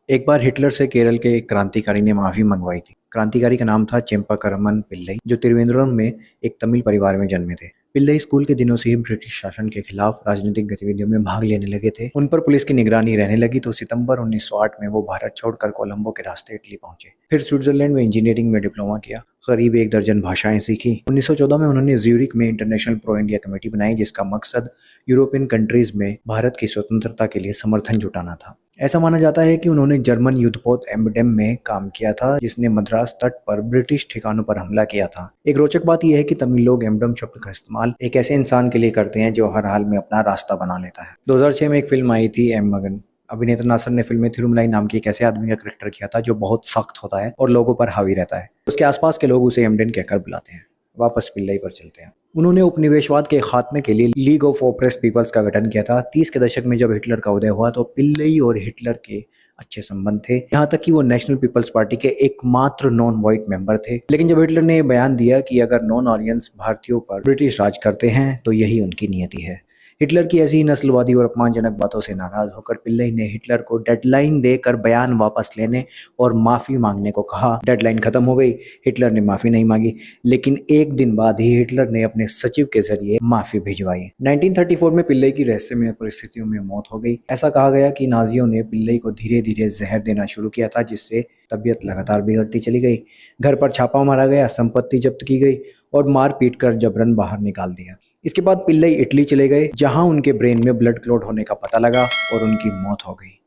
एक बार हिटलर से केरल के एक क्रांतिकारी ने माफी मंगवाई थी। क्रांतिकारी का नाम था चेम्पाकरमन पिल्लई, जो तिरुवनंतपुरम में एक तमिल परिवार में जन्मे थे। पिल्लई स्कूल के दिनों से ही ब्रिटिश शासन के खिलाफ राजनीतिक गतिविधियों में भाग लेने लगे थे। उन पर पुलिस की निगरानी रहने लगी तो सितंबर 1908 में वो भारत छोड़कर कोलंबो के रास्ते इटली पहुंचे। फिर स्विट्जरलैंड में इंजीनियरिंग में डिप्लोमा किया, करीब एक दर्जन भाषाएं सीखी। 1914 में उन्होंने ज्यूरिक में इंटरनेशनल प्रो इंडिया कमेटी बनाई, जिसका मकसद यूरोपियन कंट्रीज में भारत की स्वतंत्रता के लिए समर्थन जुटाना था। ऐसा माना जाता है कि उन्होंने जर्मन युद्धपोत एम्बेडम में काम किया था, जिसने मद्रास तट पर ब्रिटिश ठिकानों पर हमला किया था। एक रोचक बात यह है कि तमिल लोग एम्बेडम शब्द का इस्तेमाल एक ऐसे इंसान के लिए करते हैं जो हर हाल में अपना रास्ता बना लेता है। 2006 में एक फिल्म आई थी एम मगन। अभिनेता नासर ने फिल्म में थिरुमलाई नाम के एक ऐसे आदमी का करेक्टर किया था जो बहुत सख्त होता है और लोगों पर हावी रहता है। उसके आसपास के लोग उसे एमडेन कहकर बुलाते हैं। वापस पिल्लई पर चलते हैं। उन्होंने उपनिवेशवाद के खात्मे के लिए लीग ऑफ ऑप्रेस्ड पीपल्स का गठन किया था। 30 के दशक में जब हिटलर का उदय हुआ तो पिल्लई और हिटलर के अच्छे संबंध थे, यहाँ तक कि वो नेशनल पीपल्स पार्टी के एकमात्र नॉन व्हाइट मेंबर थे। लेकिन जब हिटलर ने बयान दिया कि अगर नॉन ऑरियंस भारतीयों पर ब्रिटिश राज करते हैं तो यही उनकी नियति है, हिटलर की ऐसी नस्लवादी और अपमानजनक बातों से नाराज होकर पिल्लई ने हिटलर को डेडलाइन देकर बयान वापस लेने और माफी मांगने को कहा। डेडलाइन खत्म हो गई, हिटलर ने माफी नहीं मांगी, लेकिन एक दिन बाद ही हिटलर ने अपने सचिव के जरिए माफी भिजवाई। 1934 में पिल्लई की रहस्यमय परिस्थितियों में मौत हो गई। ऐसा कहा गया कि नाजियों ने पिल्लई को धीरे धीरे जहर देना शुरू किया था, जिससे तबीयत लगातार बिगड़ती चली गई। घर पर छापा मारा गया, संपत्ति जब्त की गई और मार पीट कर जबरन बाहर निकाल दिया। इसके बाद पिल्लई इटली चले गए, जहां उनके ब्रेन में ब्लड क्लॉट होने का पता लगा और उनकी मौत हो गई।